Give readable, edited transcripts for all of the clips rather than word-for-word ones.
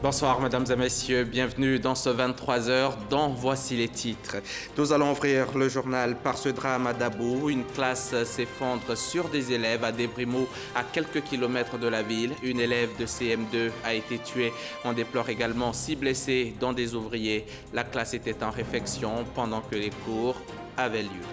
Bonsoir mesdames et messieurs, bienvenue dans ce 23h dont voici les titres. Nous allons ouvrir le journal par ce drame à Dabou. Une classe s'effondre sur des élèves à Débrimou, à quelques kilomètres de la ville. Une élève de CM2 a été tuée. On déplore également 6 blessés, dont des ouvriers. La classe était en réflexion pendant que les cours avaient lieu.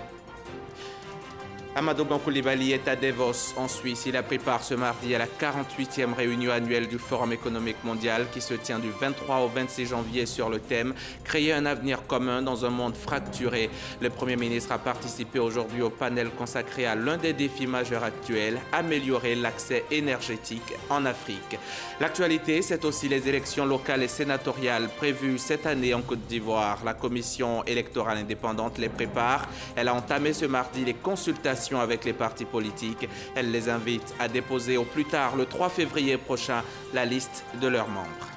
Amadou Bon Coulibaly est à Davos, en Suisse. Il a pris part ce mardi à la 48e réunion annuelle du Forum économique mondial qui se tient du 23 au 26 janvier sur le thème « Créer un avenir commun dans un monde fracturé ». Le Premier ministre a participé aujourd'hui au panel consacré à l'un des défis majeurs actuels, améliorer l'accès énergétique en Afrique. L'actualité, c'est aussi les élections locales et sénatoriales prévues cette année en Côte d'Ivoire. La commission électorale indépendante les prépare. Elle a entamé ce mardi les consultations avec les partis politiques. Elle les invite à déposer au plus tard le 3 février prochain la liste de leurs membres.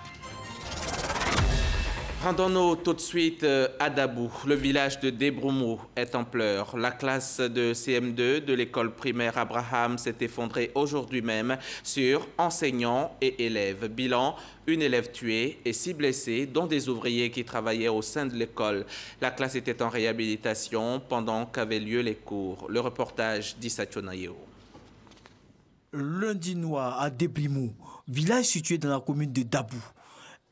Rendons-nous tout de suite à Dabou. Le village de Débrimou est en pleurs. La classe de CM2 de l'école primaire Abraham s'est effondrée aujourd'hui même sur enseignants et élèves. Bilan, une élève tuée et 6 blessés, dont des ouvriers qui travaillaient au sein de l'école. La classe était en réhabilitation pendant qu'avaient lieu les cours. Le reportage d'Issa Tchonaïo. Lundi noir à Débrimou, village situé dans la commune de Dabou.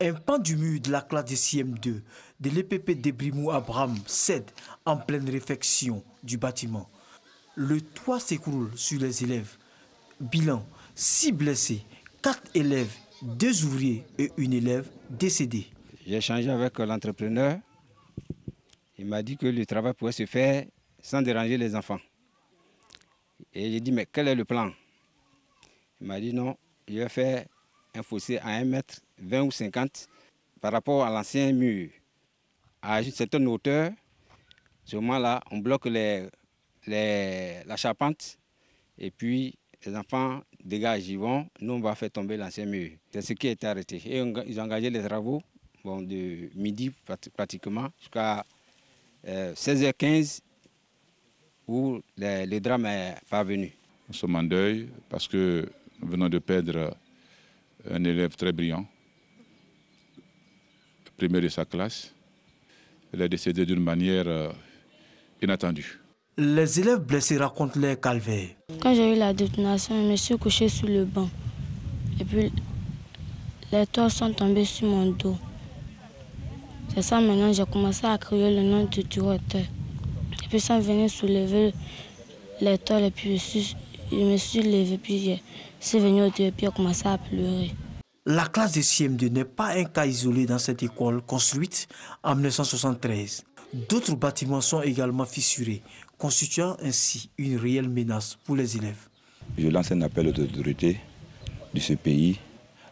Un pan du mur de la classe de CM2 de l'EPP Débrimou Abraham cède en pleine réfection du bâtiment. Le toit s'écroule sur les élèves. Bilan, 6 blessés, 4 élèves, 2 ouvriers et une élève décédée. J'ai échangé avec l'entrepreneur. Il m'a dit que le travail pouvait se faire sans déranger les enfants. Et j'ai dit, mais quel est le plan? Il m'a dit non, il va faire un fossé à 1 mètre 20 ou 50 par rapport à l'ancien mur. À une certaine hauteur, à ce moment-là, on bloque la charpente et puis les enfants dégagent, ils vont. Nous, on va faire tomber l'ancien mur. C'est ce qui a été arrêté. Et ils ont engagé les travaux de midi pratiquement jusqu'à 16h15 où le drame est parvenu. Nous sommes en deuil parce que nous venons de perdre un élève très brillant, le premier de sa classe. Il est décédé d'une manière inattendue. Les élèves blessés racontent leur calvaire. Quand j'ai eu la détonation, je me suis couché sur le banc. Et puis, les toits sont tombés sur mon dos. C'est ça, maintenant, j'ai commencé à crier le nom du directeur. Et puis, ça venait soulever les toits, et puis je me suis levé, puis je suis venu au dehors, puis j'ai commencé à pleurer. La classe de CM2 n'est pas un cas isolé dans cette école construite en 1973. D'autres bâtiments sont également fissurés, constituant ainsi une réelle menace pour les élèves. Je lance un appel aux autorités de ce pays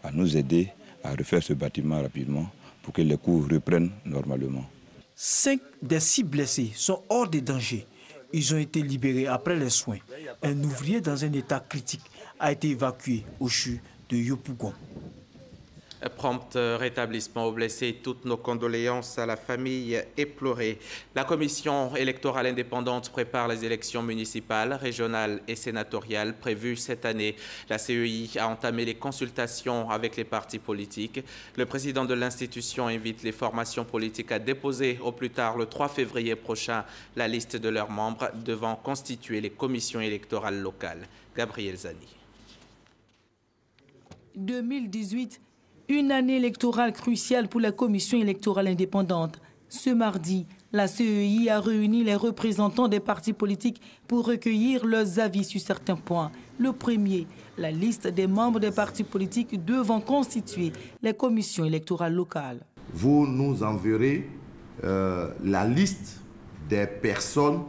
à nous aider à refaire ce bâtiment rapidement pour que les cours reprennent normalement. 5 des 6 blessés sont hors de danger. Ils ont été libérés après les soins. Un ouvrier dans un état critique a été évacué au CHU de Yopougon. Prompt rétablissement aux blessés, toutes nos condoléances à la famille éplorée. La commission électorale indépendante prépare les élections municipales, régionales et sénatoriales prévues cette année. La CEI a entamé les consultations avec les partis politiques. Le président de l'institution invite les formations politiques à déposer au plus tard le 3 février prochain la liste de leurs membres devant constituer les commissions électorales locales. Gabriel Zani. 2018. Une année électorale cruciale pour la commission électorale indépendante. Ce mardi, la CEI a réuni les représentants des partis politiques pour recueillir leurs avis sur certains points. Le premier, la liste des membres des partis politiques devant constituer les commissions électorales locales. Vous nous enverrez la liste des personnes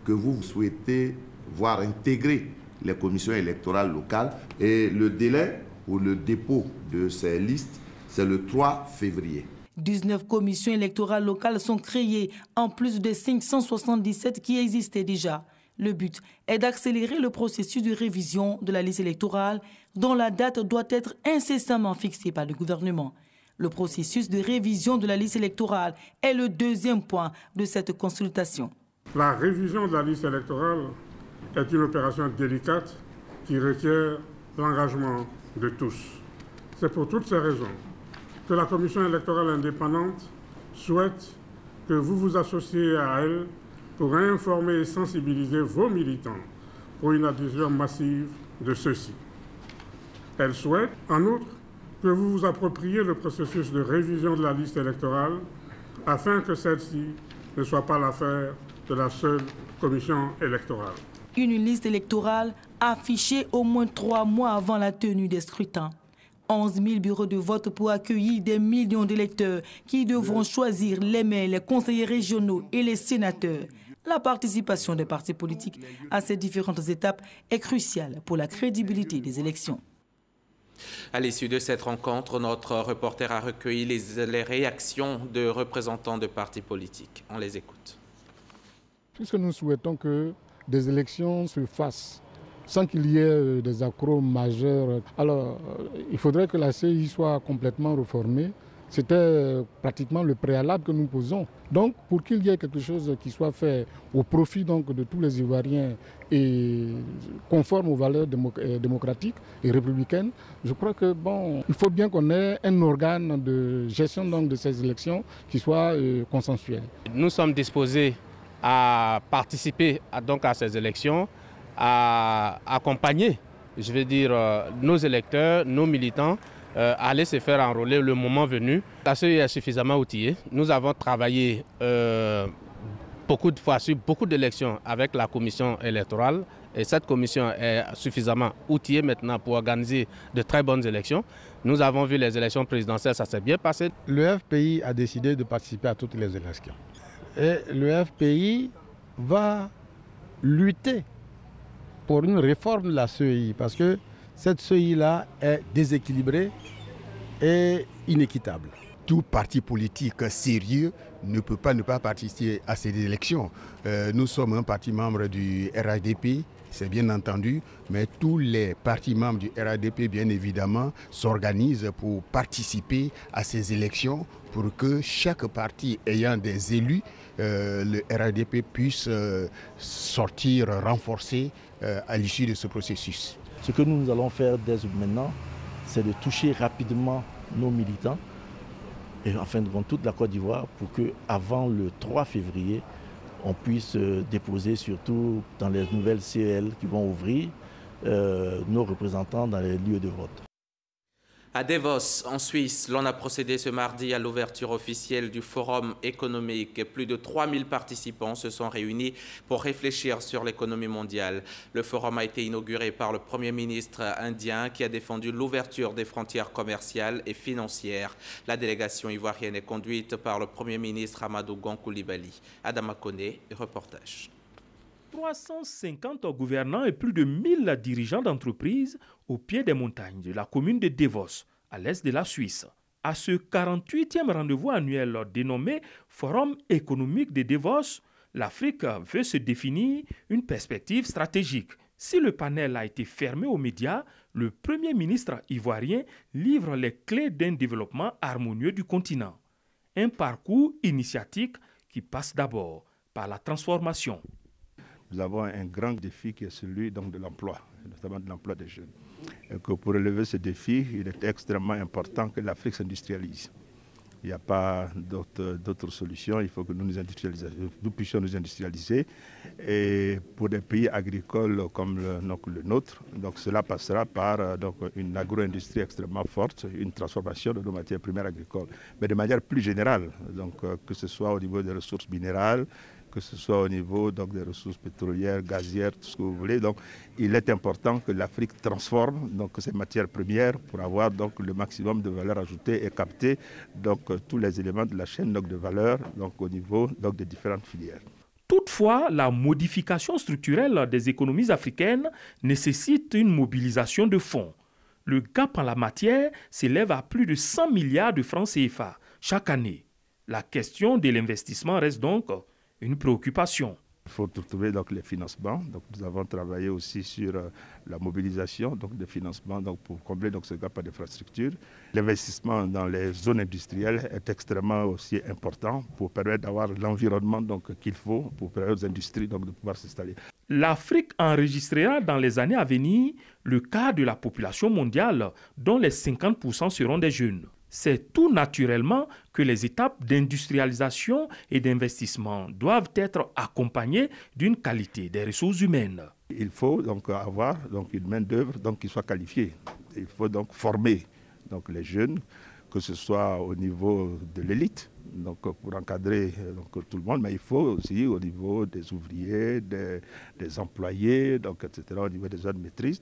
que vous souhaitez voir intégrer les commissions électorales locales et le délai pour le dépôt de ces listes, c'est le 3 février. 19 commissions électorales locales sont créées, en plus des 577 qui existaient déjà. Le but est d'accélérer le processus de révision de la liste électorale, dont la date doit être incessamment fixée par le gouvernement. Le processus de révision de la liste électorale est le deuxième point de cette consultation. La révision de la liste électorale est une opération délicate qui requiert l'engagement de tous. C'est pour toutes ces raisons que la Commission électorale indépendante souhaite que vous vous associez à elle pour informer et sensibiliser vos militants pour une adhésion massive de ceux-ci. Elle souhaite, en outre, que vous vous appropriez le processus de révision de la liste électorale afin que celle-ci ne soit pas l'affaire de la seule commission électorale. Une liste électorale affichée au moins 3 mois avant la tenue des scrutins. 11 000 bureaux de vote pour accueillir des millions d'électeurs qui devront choisir les maires, les conseillers régionaux et les sénateurs. La participation des partis politiques à ces différentes étapes est cruciale pour la crédibilité des élections. À l'issue de cette rencontre, notre reporter a recueilli les réactions de représentants de partis politiques. On les écoute. Puisque nous souhaitons que des élections se fassent sans qu'il y ait des accros majeurs, alors il faudrait que la CEI soit complètement réformée. C'était pratiquement le préalable que nous posons. Donc, pour qu'il y ait quelque chose qui soit fait au profit donc, de tous les Ivoiriens et conforme aux valeurs démocratiques et républicaines, je crois que il faut bien qu'on ait un organe de gestion donc, de ces élections qui soit consensuel. Nous sommes disposés à participer à ces élections, à accompagner, nos électeurs, nos militants, aller se faire enrôler le moment venu. La CEI est suffisamment outillée. Nous avons travaillé beaucoup de fois sur beaucoup d'élections avec la commission électorale et cette commission est suffisamment outillée maintenant pour organiser de très bonnes élections. Nous avons vu les élections présidentielles, ça s'est bien passé. Le FPI a décidé de participer à toutes les élections. Et le FPI va lutter pour une réforme de la CEI parce que cette CEI-là est déséquilibrée et inéquitable. Tout parti politique sérieux ne peut pas ne pas participer à ces élections. Nous sommes un parti membre du RADP, c'est bien entendu, mais tous les partis membres du RADP, bien évidemment, s'organisent pour participer à ces élections pour que chaque parti ayant des élus, le RADP puisse sortir renforcé à l'issue de ce processus. Ce que nous allons faire dès maintenant, c'est de toucher rapidement nos militants et enfin devant toute la Côte d'Ivoire pour qu'avant le 3 février, on puisse déposer surtout dans les nouvelles CEL qui vont ouvrir nos représentants dans les lieux de vote. À Davos, en Suisse, l'on a procédé ce mardi à l'ouverture officielle du Forum économique. Plus de 3000 participants se sont réunis pour réfléchir sur l'économie mondiale. Le forum a été inauguré par le Premier ministre indien qui a défendu l'ouverture des frontières commerciales et financières. La délégation ivoirienne est conduite par le Premier ministre Amadou Gon Coulibaly. Adama Koné, reportage. 350 gouvernants et plus de 1000 dirigeants d'entreprises au pied des montagnes de la commune de Davos, à l'est de la Suisse. À ce 48e rendez-vous annuel dénommé Forum économique de Davos, l'Afrique veut se définir une perspective stratégique. Si le panel a été fermé aux médias, le Premier ministre ivoirien livre les clés d'un développement harmonieux du continent. Un parcours initiatique qui passe d'abord par la transformation. Nous avons un grand défi qui est celui donc, de l'emploi, notamment de l'emploi des jeunes. Et que pour relever ce défi, il est extrêmement important que l'Afrique s'industrialise. Il n'y a pas d'autres solutions, il faut que nous puissions nous industrialiser. Et pour des pays agricoles comme le nôtre, donc cela passera par une agro-industrie extrêmement forte, une transformation de nos matières premières agricoles. Mais de manière plus générale, donc, que ce soit au niveau des ressources minérales, que ce soit au niveau donc, des ressources pétrolières, gazières, tout ce que vous voulez. Donc, il est important que l'Afrique transforme donc, ces matières premières pour avoir donc, le maximum de valeur ajoutée et capter donc, tous les éléments de la chaîne donc, de valeur donc, au niveau donc, des différentes filières. Toutefois, la modification structurelle des économies africaines nécessite une mobilisation de fonds. Le gap en la matière s'élève à plus de 100 milliards de francs CFA chaque année. La question de l'investissement reste donc une préoccupation. Il faut trouver donc, les financements. Donc, nous avons travaillé aussi sur la mobilisation donc, des financements donc, pour combler donc, ce gap d'infrastructures. L'investissement dans les zones industrielles est extrêmement aussi important pour permettre d'avoir l'environnement qu'il faut pour permettre aux industries donc, de pouvoir s'installer. L'Afrique enregistrera dans les années à venir le quart de la population mondiale, dont les 50% seront des jeunes. c'est tout naturellement que les étapes d'industrialisation et d'investissement doivent être accompagnées d'une qualité des ressources humaines. Il faut donc avoir une main-d'œuvre qui soit qualifiée. Il faut donc former les jeunes, que ce soit au niveau de l'élite, pour encadrer tout le monde, mais il faut aussi au niveau des ouvriers, des employés, etc., au niveau des zones de maîtrise,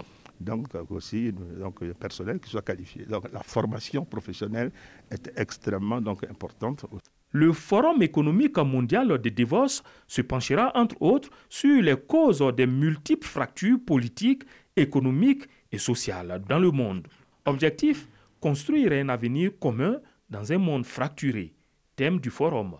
aussi un personnel qui soit qualifié. Donc la formation professionnelle est extrêmement importante. Le Forum économique mondial de Davos se penchera entre autres sur les causes des multiples fractures politiques, économiques et sociales dans le monde. Objectif, construire un avenir commun dans un monde fracturé. Thème du forum.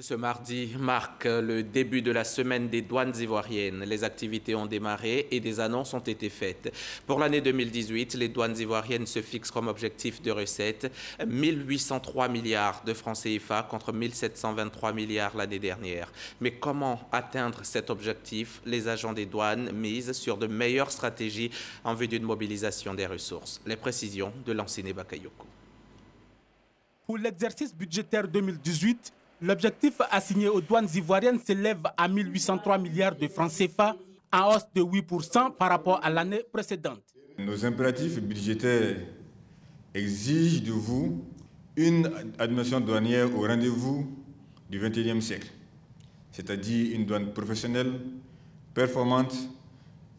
Ce mardi marque le début de la semaine des douanes ivoiriennes. Les activités ont démarré et des annonces ont été faites. Pour l'année 2018, les douanes ivoiriennes se fixent comme objectif de recettes 1803 milliards de francs CFA contre 1723 milliards l'année dernière. Mais comment atteindre cet objectif? Les agents des douanes misent sur de meilleures stratégies en vue d'une mobilisation des ressources. Les précisions de Lanciné Bakayoko. Pour l'exercice budgétaire 2018, l'objectif assigné aux douanes ivoiriennes s'élève à 1803 milliards de francs CFA, en hausse de 8% par rapport à l'année précédente. Nos impératifs budgétaires exigent de vous une administration douanière au rendez-vous du XXIe siècle, c'est-à-dire une douane professionnelle, performante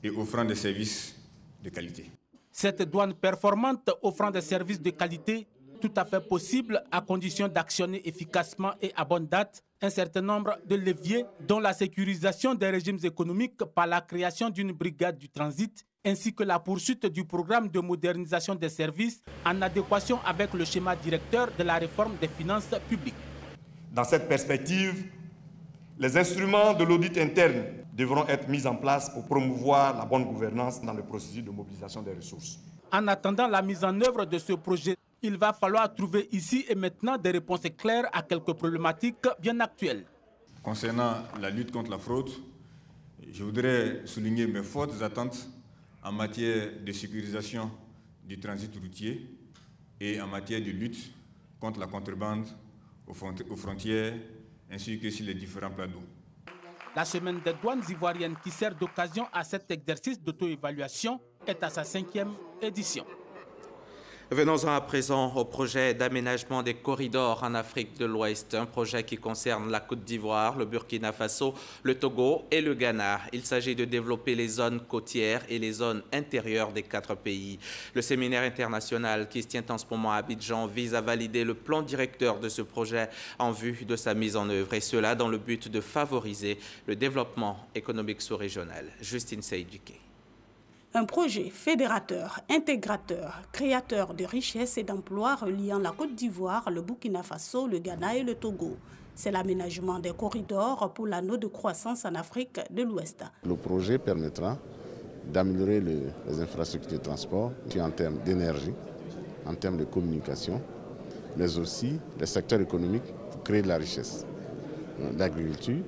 et offrant des services de qualité. Cette douane performante offrant des services de qualité, tout à fait possible à condition d'actionner efficacement et à bonne date un certain nombre de leviers, dont la sécurisation des régimes économiques par la création d'une brigade du transit, ainsi que la poursuite du programme de modernisation des services en adéquation avec le schéma directeur de la réforme des finances publiques. Dans cette perspective, les instruments de l'audit interne devront être mis en place pour promouvoir la bonne gouvernance dans le processus de mobilisation des ressources. En attendant la mise en œuvre de ce projet, il va falloir trouver ici et maintenant des réponses claires à quelques problématiques bien actuelles. Concernant la lutte contre la fraude, je voudrais souligner mes fortes attentes en matière de sécurisation du transit routier et en matière de lutte contre la contrebande aux frontières ainsi que sur les différents plans d'eau. La semaine des douanes ivoiriennes qui sert d'occasion à cet exercice d'auto-évaluation est à sa 5e édition. Venons-en à présent au projet d'aménagement des corridors en Afrique de l'Ouest, un projet qui concerne la Côte d'Ivoire, le Burkina Faso, le Togo et le Ghana. Il s'agit de développer les zones côtières et les zones intérieures des 4 pays. Le séminaire international qui se tient en ce moment à Abidjan vise à valider le plan directeur de ce projet en vue de sa mise en œuvre, et cela dans le but de favoriser le développement économique sous-régional. Justine Seydjike. Un projet fédérateur, intégrateur, créateur de richesses et d'emplois reliant la Côte d'Ivoire, le Burkina Faso, le Ghana et le Togo. C'est l'aménagement des corridors pour l'anneau de croissance en Afrique de l'Ouest. Le projet permettra d'améliorer les infrastructures de transport en termes d'énergie, en termes de communication, mais aussi les secteurs économiques pour créer de la richesse, l'agriculture,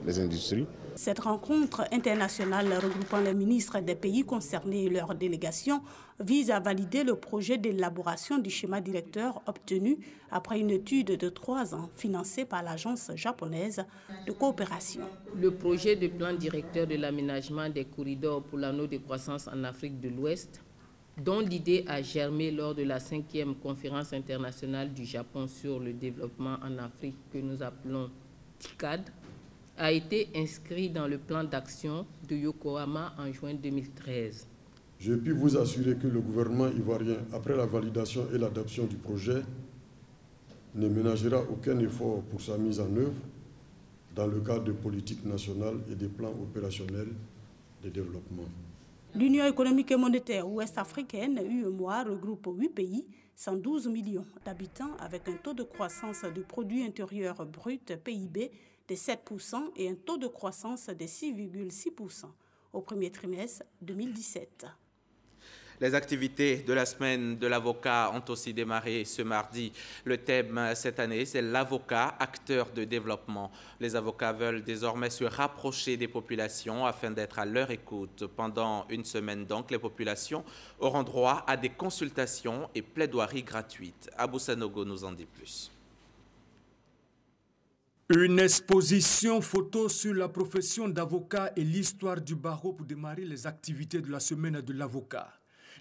les industries. Cette rencontre internationale regroupant les ministres des pays concernés et leurs délégations vise à valider le projet d'élaboration du schéma directeur obtenu après une étude de 3 ans financée par l'agence japonaise de coopération. Le projet de plan directeur de l'aménagement des corridors pour l'anneau de croissance en Afrique de l'Ouest, dont l'idée a germé lors de la 5e conférence internationale du Japon sur le développement en Afrique que nous appelons TICAD, a été inscrit dans le plan d'action de Yokohama en juin 2013. Je puis vous assurer que le gouvernement ivoirien, après la validation et l'adoption du projet, ne ménagera aucun effort pour sa mise en œuvre dans le cadre de politiques nationales et des plans opérationnels de développement. L'Union économique et monétaire ouest-africaine, UEMOA, regroupe 8 pays, 112 millions d'habitants avec un taux de croissance du produit intérieur brut, PIB, de 7% et un taux de croissance de 6,6% au premier trimestre 2017. Les activités de la semaine de l'avocat ont aussi démarré ce mardi. Le thème cette année, c'est l'avocat, acteur de développement. Les avocats veulent désormais se rapprocher des populations afin d'être à leur écoute. Pendant une semaine donc, les populations auront droit à des consultations et plaidoiries gratuites. Abou Sanogo nous en dit plus. Une exposition photo sur la profession d'avocat et l'histoire du barreau pour démarrer les activités de la semaine de l'avocat.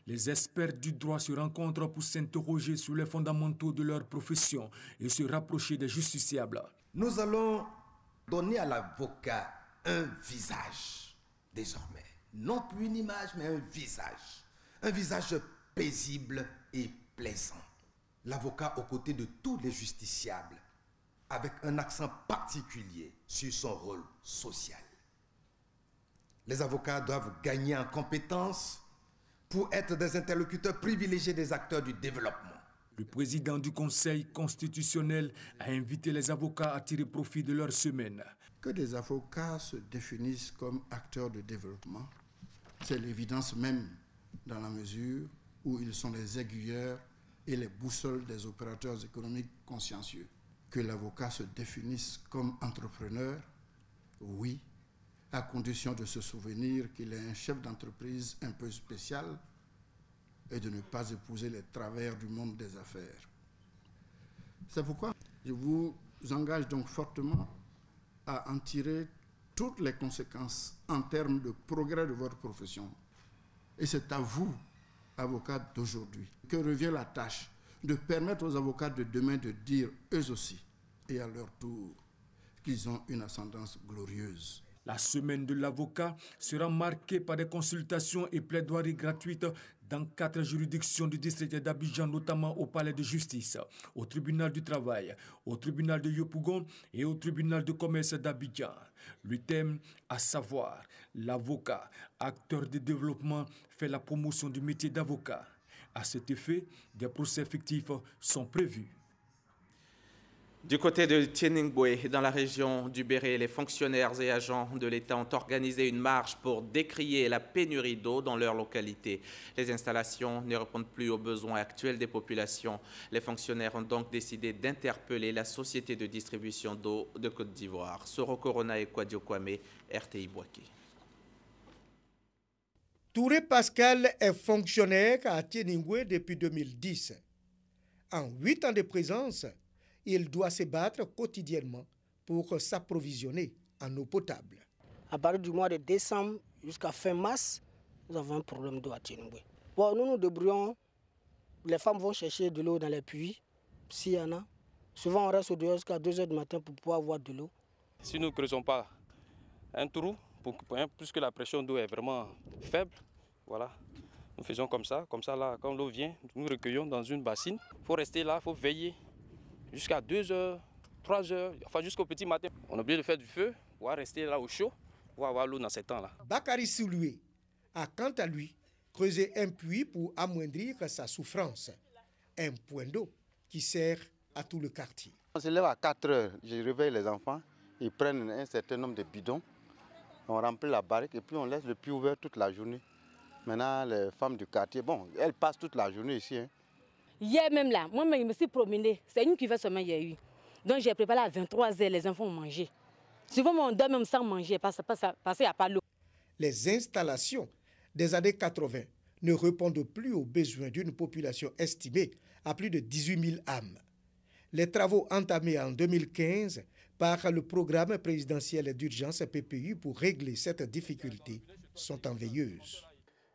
Les experts du droit se rencontrent pour s'interroger sur les fondamentaux de leur profession et se rapprocher des justiciables. Nous allons donner à l'avocat un visage, désormais. Non plus une image, mais un visage. Un visage paisible et plaisant. L'avocat aux côtés de tous les justiciables, avec un accent particulier sur son rôle social. Les avocats doivent gagner en compétences pour être des interlocuteurs privilégiés des acteurs du développement. Le président du Conseil constitutionnel a invité les avocats à tirer profit de leur semaine. Que des avocats se définissent comme acteurs de développement, c'est l'évidence même dans la mesure où ils sont les aiguilleurs et les boussoles des opérateurs économiques consciencieux. Que l'avocat se définisse comme entrepreneur, oui, à condition de se souvenir qu'il est un chef d'entreprise un peu spécial et de ne pas épouser les travers du monde des affaires. C'est pourquoi je vous engage donc fortement à en tirer toutes les conséquences en termes de progrès de votre profession. Et c'est à vous, avocats d'aujourd'hui, que revient la tâche de permettre aux avocats de demain de dire eux aussi, et à leur tour, qu'ils ont une ascendance glorieuse. La semaine de l'avocat sera marquée par des consultations et plaidoiries gratuites dans 4 juridictions du district d'Abidjan, notamment au palais de justice, au tribunal du travail, au tribunal de Yopougon et au tribunal de commerce d'Abidjan. Le thème, à savoir, l'avocat, acteur de développement, fait la promotion du métier d'avocat. À cet effet, des procès fictifs sont prévus. Du côté de Tieningwe, dans la région du Béré, les fonctionnaires et agents de l'État ont organisé une marche pour décrier la pénurie d'eau dans leur localité. Les installations ne répondent plus aux besoins actuels des populations. Les fonctionnaires ont donc décidé d'interpeller la société de distribution d'eau de Côte d'Ivoire. Soro Corona et Kwadio Kwame, RTI Boaké. Touré Pascal est fonctionnaire à Tieningwe depuis 2010. En 8 ans de présence, il doit se battre quotidiennement pour s'approvisionner en eau potable. À partir du mois de décembre jusqu'à fin mars, nous avons un problème d'eau à Tieningwe. Bon, nous nous débrouillons. Les femmes vont chercher de l'eau dans les puits, s'il y en a. Souvent, on reste au dehors jusqu'à 2 h du matin pour pouvoir avoir de l'eau. Si nous ne creusons pas un trou, puisque la pression d'eau est vraiment faible, voilà, nous faisons comme ça là, quand l'eau vient, nous recueillons dans une bassine. Il faut rester là, il faut veiller jusqu'à 2 h, 3 h, enfin jusqu'au petit matin. On a oublié de faire du feu, on va rester là au chaud, on va avoir l'eau dans ces temps-là. Bakary Souloué a quant à lui creusé un puits pour amoindrir sa souffrance. Un point d'eau qui sert à tout le quartier. On se lève à 4 h, je réveille les enfants, ils prennent un certain nombre de bidons, on remplit la barrique et puis on laisse le puits ouvert toute la journée. Maintenant, les femmes du quartier, bon, elles passent toute la journée ici. Hier même là, moi-même, je me suis promenée. C'est une qui fait seulement hier eu. Donc j'ai préparé à 23 h, les enfants ont mangé. Souvent, on dort même sans manger parce qu'il n'y a pas l'eau. Les installations des années 80 ne répondent plus aux besoins d'une population estimée à plus de 18 000 âmes. Les travaux entamés en 2015 par le programme présidentiel d'urgence PPU pour régler cette difficulté sont en veilleuse.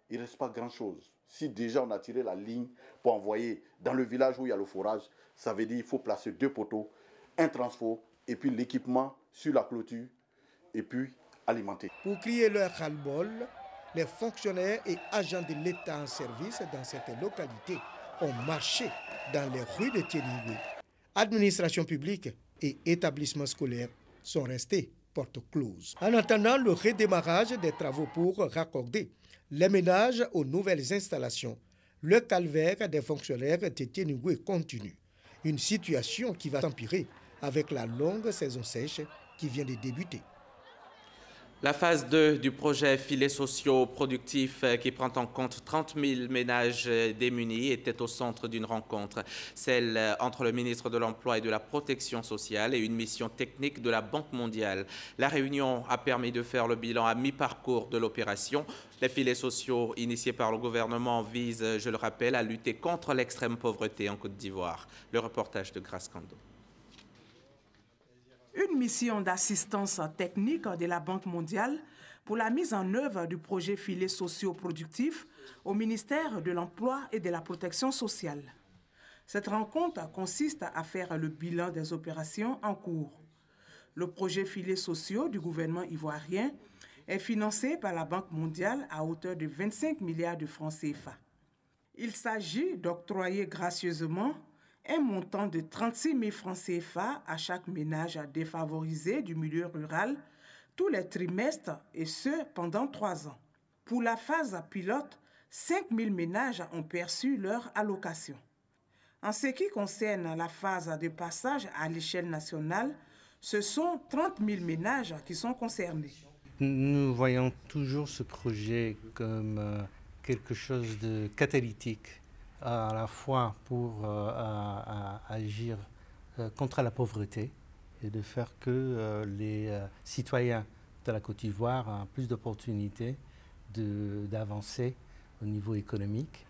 Il ne reste pas grand-chose. Si déjà on a tiré la ligne pour envoyer dans le village où il y a le forage, ça veut dire qu'il faut placer 2 poteaux, un transfo et puis l'équipement sur la clôture et puis alimenter. Pour crier leur ras-le-bol, les fonctionnaires et agents de l'État en service dans cette localité ont marché dans les rues de Tieningwe. Administration publique et établissements scolaires sont restés porte close. En attendant le redémarrage des travaux pour raccorder les ménages aux nouvelles installations, le calvaire des fonctionnaires de Tieningwe continue. Une situation qui va s'empirer avec la longue saison sèche qui vient de débuter. La phase 2 du projet filets sociaux productifs qui prend en compte 30 000 ménages démunis était au centre d'une rencontre, celle entre le ministre de l'Emploi et de la Protection sociale et une mission technique de la Banque mondiale. La réunion a permis de faire le bilan à mi-parcours de l'opération. Les filets sociaux initiés par le gouvernement visent, je le rappelle, à lutter contre l'extrême pauvreté en Côte d'Ivoire. Le reportage de Grace Kando. Une mission d'assistance technique de la Banque mondiale pour la mise en œuvre du projet filets sociaux productifs au ministère de l'Emploi et de la Protection sociale. Cette rencontre consiste à faire le bilan des opérations en cours. Le projet filets sociaux du gouvernement ivoirien est financé par la Banque mondiale à hauteur de 25 milliards de francs CFA. Il s'agit d'octroyer gracieusement un montant de 36 000 francs CFA à chaque ménage défavorisé du milieu rural tous les trimestres et ce pendant 3 ans. Pour la phase pilote, 5 000 ménages ont perçu leur allocation. En ce qui concerne la phase de passage à l'échelle nationale, ce sont 30 000 ménages qui sont concernés. Nous voyons toujours ce projet comme quelque chose de catalytique, à la fois pour agir contre la pauvreté et de faire que les citoyens de la Côte d'Ivoire aient plus d'opportunités d'avancer au niveau économique.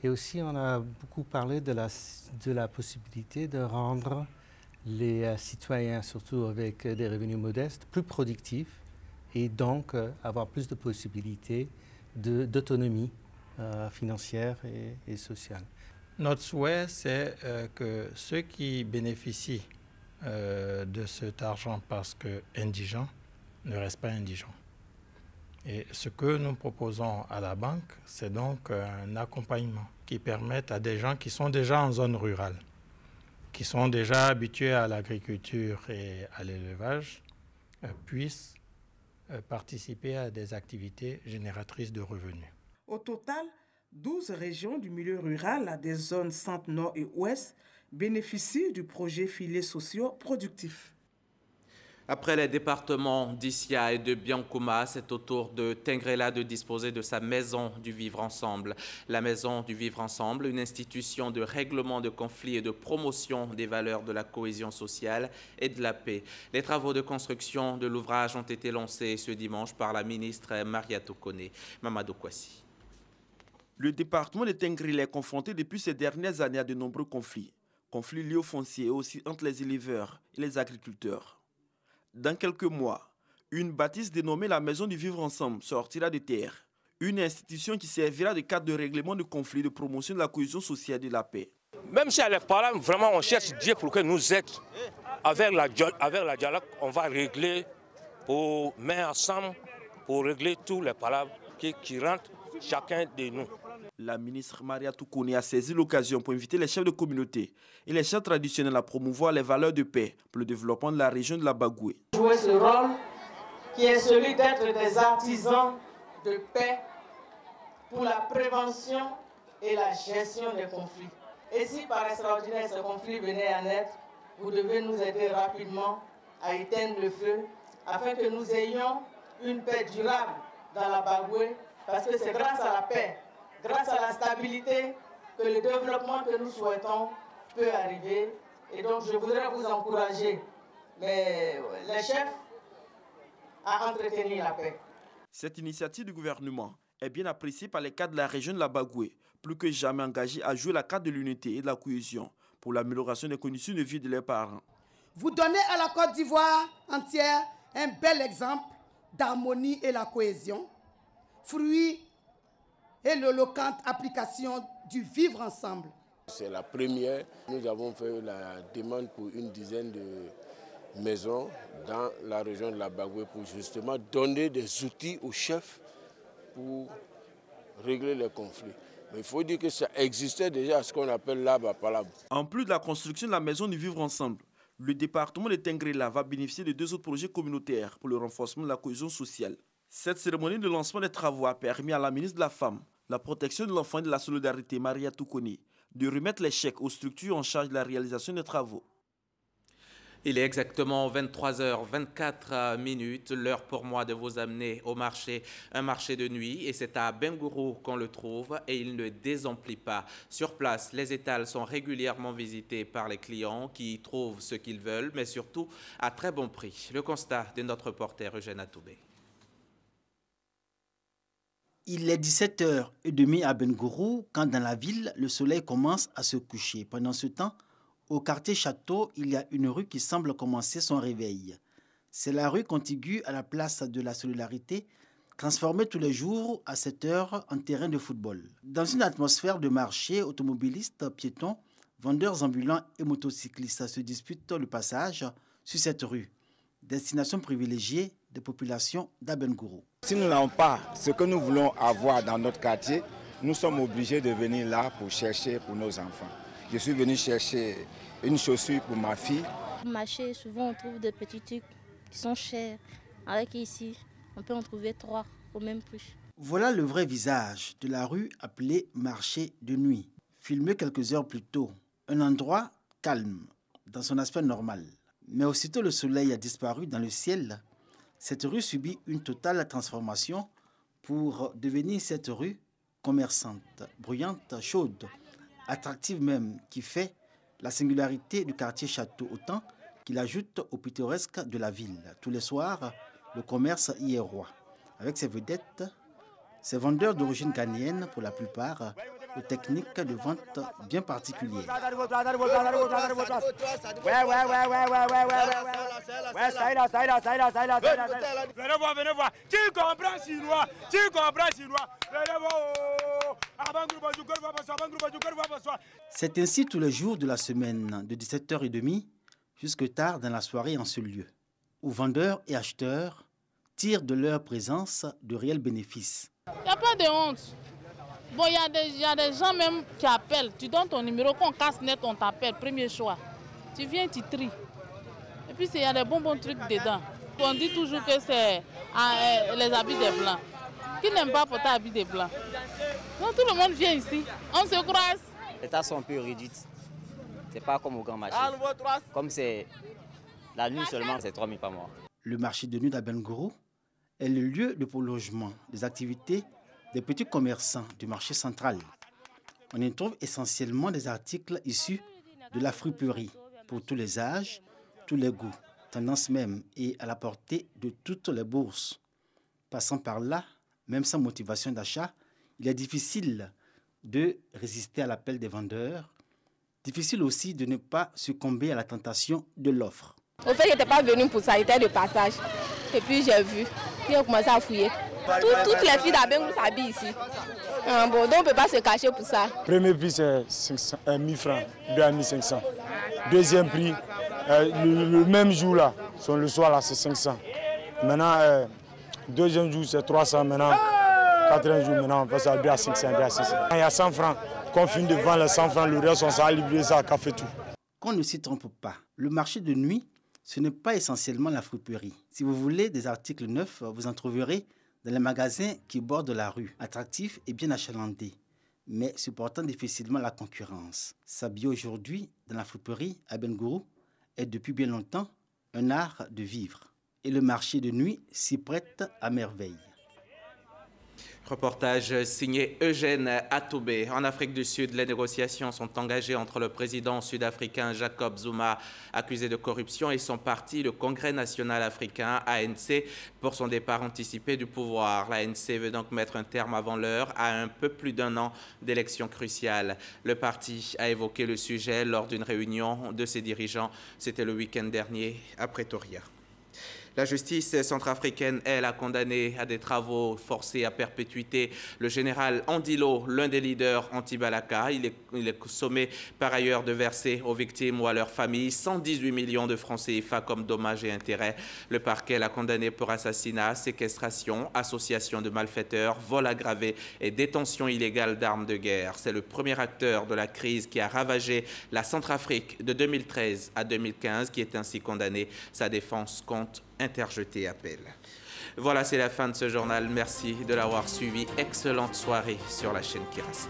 Et aussi, on a beaucoup parlé de la possibilité de rendre les citoyens, surtout avec des revenus modestes, plus productifs et donc avoir plus de possibilités d'autonomie financière et sociale. Notre souhait, c'est que ceux qui bénéficient de cet argent parce qu'indigents ne restent pas indigents. Et ce que nous proposons à la banque, c'est donc un accompagnement qui permette à des gens qui sont déjà en zone rurale, qui sont déjà habitués à l'agriculture et à l'élevage, puissent participer à des activités génératrices de revenus. Au total, 12 régions du milieu rural des zones centre, nord et ouest bénéficient du projet filets sociaux productifs. Après les départements d'Issia et de Biancouma, c'est au tour de Tengrela de disposer de sa maison du vivre ensemble. La maison du vivre ensemble, une institution de règlement de conflits et de promotion des valeurs de la cohésion sociale et de la paix. Les travaux de construction de l'ouvrage ont été lancés ce dimanche par la ministre Mariatou Koné. Mamadou Kwasi. Le département de Tengrela est confronté depuis ces dernières années à de nombreux conflits. Conflits liés au foncier et aussi entre les éleveurs et les agriculteurs. Dans quelques mois, une bâtisse dénommée la Maison du Vivre Ensemble sortira de terre. Une institution qui servira de cadre de règlement de conflits, de promotion de la cohésion sociale et de la paix. Même si elle est pas là, vraiment on cherche Dieu pour que nous aide. Avec la dialogue, on va régler, pour mettre ensemble, pour régler tous les palabres qui rentrent chacun de nous. La ministre Mariatou Koné a saisi l'occasion pour inviter les chefs de communauté et les chefs traditionnels à promouvoir les valeurs de paix pour le développement de la région de la Bagoué. Jouer ce rôle qui est celui d'être des artisans de paix pour la prévention et la gestion des conflits. Et si par extraordinaire ce conflit venait à naître, vous devez nous aider rapidement à éteindre le feu afin que nous ayons une paix durable dans la Bagoué, parce que c'est grâce à la paix, grâce à la stabilité, que le développement que nous souhaitons peut arriver. Et donc je voudrais vous encourager, les chefs, à entretenir la paix. Cette initiative du gouvernement est bien appréciée par les cadres de la région de la Bagoué, plus que jamais engagés à jouer la carte de l'unité et de la cohésion pour l'amélioration des conditions de vie de leurs parents. Vous donnez à la Côte d'Ivoire entière un bel exemple d'harmonie et la cohésion, fruit et l'éloquente application du vivre ensemble. C'est la première. Nous avons fait la demande pour une dizaine de maisons dans la région de la Bagoué pour justement donner des outils aux chefs pour régler les conflits. Mais il faut dire que ça existait déjà ce qu'on appelle l'arbre à palabre. En plus de la construction de la maison du vivre ensemble, le département de Tengrela va bénéficier de 2 autres projets communautaires pour le renforcement de la cohésion sociale. Cette cérémonie de lancement des travaux a permis à la ministre de la Femme, la protection de l'enfant et de la solidarité, Mariatou Koné, de remettre les chèques aux structures en charge de la réalisation des travaux. Il est exactement 23h24, l'heure pour moi de vous amener au marché, un marché de nuit, et c'est à Bengourou qu'on le trouve et il ne désemplit pas. Sur place, les étals sont régulièrement visités par les clients qui y trouvent ce qu'ils veulent, mais surtout à très bon prix. Le constat de notre reporter Eugène Atoubé. Il est 17h30 à Bengourou quand dans la ville, le soleil commence à se coucher. Pendant ce temps, au quartier Château, il y a une rue qui semble commencer son réveil. C'est la rue contiguë à la place de la Solidarité, transformée tous les jours à cette heure en terrain de football. Dans une atmosphère de marché, automobilistes, piétons, vendeurs ambulants et motocyclistes se disputent le passage sur cette rue, destination privilégiée des populations d'Abengourou. Si nous n'avons pas ce que nous voulons avoir dans notre quartier, nous sommes obligés de venir là pour chercher pour nos enfants. Je suis venu chercher une chaussure pour ma fille. Au marché, souvent on trouve des petits trucs qui sont chers. Avec ici, on peut en trouver 3 au même prix. Voilà le vrai visage de la rue appelée marché de nuit. Filmé quelques heures plus tôt, un endroit calme, dans son aspect normal. Mais aussitôt le soleil a disparu dans le ciel, cette rue subit une totale transformation pour devenir cette rue commerçante, bruyante, chaude, attractive même, qui fait la singularité du quartier Château autant qu'il ajoute au pittoresque de la ville. Tous les soirs, le commerce y est roi. Avec ses vedettes, ses vendeurs d'origine ghanéenne pour la plupart, aux techniques de vente bien particulières. Venez voir, tu comprends chinois, C'est ainsi tous les jours de la semaine, de 17h30 jusque tard dans la soirée en ce lieu, où vendeurs et acheteurs tirent de leur présence de réels bénéfices. Il n'y a pas de honte. Bon, il y a des gens même qui appellent. Tu donnes ton numéro, qu'on casse net, on t'appelle, premier choix. Tu viens, tu tries. Et puis, il y a des bons trucs dedans. On dit toujours que c'est les habits des Blancs. Qui n'aime pas porter habits des Blancs? Donc, tout le monde vient ici. On se croise. Les tasses sont un peu réduites. Ce n'est pas comme au grand marché. Comme c'est la nuit seulement, c'est 3 000 par mois. Le marché de nuit d'Abengourou est le lieu de prolongement des activités des petits commerçants du marché central. On y trouve essentiellement des articles issus de la friperie pour tous les âges, tous les goûts, tendance même et à la portée de toutes les bourses. Passant par là, même sans motivation d'achat, il est difficile de résister à l'appel des vendeurs. Difficile aussi de ne pas succomber à la tentation de l'offre. Au fait, je n'étais pas venu pour ça, j'étais de passage. Et puis j'ai vu, puis j'ai commencé à fouiller. Toutes les filles d'Abengourou s'habillent ici. Bon, donc on ne peut pas se cacher pour ça. Premier prix, c'est 1 000 francs, 2 500. Deuxième prix, le même jour, là, le soir, là, c'est 500. Maintenant, deuxième jour, c'est 300. Maintenant, quatrième jour, maintenant, on passe à 2 à 500, 2 à 600. Il y a 100 francs. Quand on finit de vendre les 100 francs, le reste, on s'en livrer ça à café tout. Qu'on ne s'y trompe pas, le marché de nuit, ce n'est pas essentiellement la friperie. Si vous voulez des articles neufs, vous en trouverez dans les magasins qui bordent la rue, attractifs et bien achalandés, mais supportant difficilement la concurrence. S'habiller aujourd'hui dans la friperie à Bengourou est depuis bien longtemps un art de vivre. Et le marché de nuit s'y prête à merveille. Reportage signé Eugène Atoubé. En Afrique du Sud, les négociations sont engagées entre le président sud-africain Jacob Zuma, accusé de corruption, et son parti, le Congrès national africain, ANC, pour son départ anticipé du pouvoir. L'ANC veut donc mettre un terme avant l'heure à un peu plus d'1 an d'élections cruciales. Le parti a évoqué le sujet lors d'une réunion de ses dirigeants. C'était le week-end dernier à Pretoria. La justice centrafricaine, elle, a condamné à des travaux forcés à perpétuité le général Andilo, l'un des leaders anti-Balaka. Il est sommé par ailleurs de verser aux victimes ou à leurs familles 118 millions de francs CFA comme dommages et intérêts. Le parquet l'a condamné pour assassinat, séquestration, association de malfaiteurs, vol aggravé et détention illégale d'armes de guerre. C'est le premier acteur de la crise qui a ravagé la Centrafrique de 2013 à 2015 qui est ainsi condamné. Sa défense compte interjeter appel. Voilà, c'est la fin de ce journal. Merci de l'avoir suivi. Excellente soirée sur la chaîne Kirasa.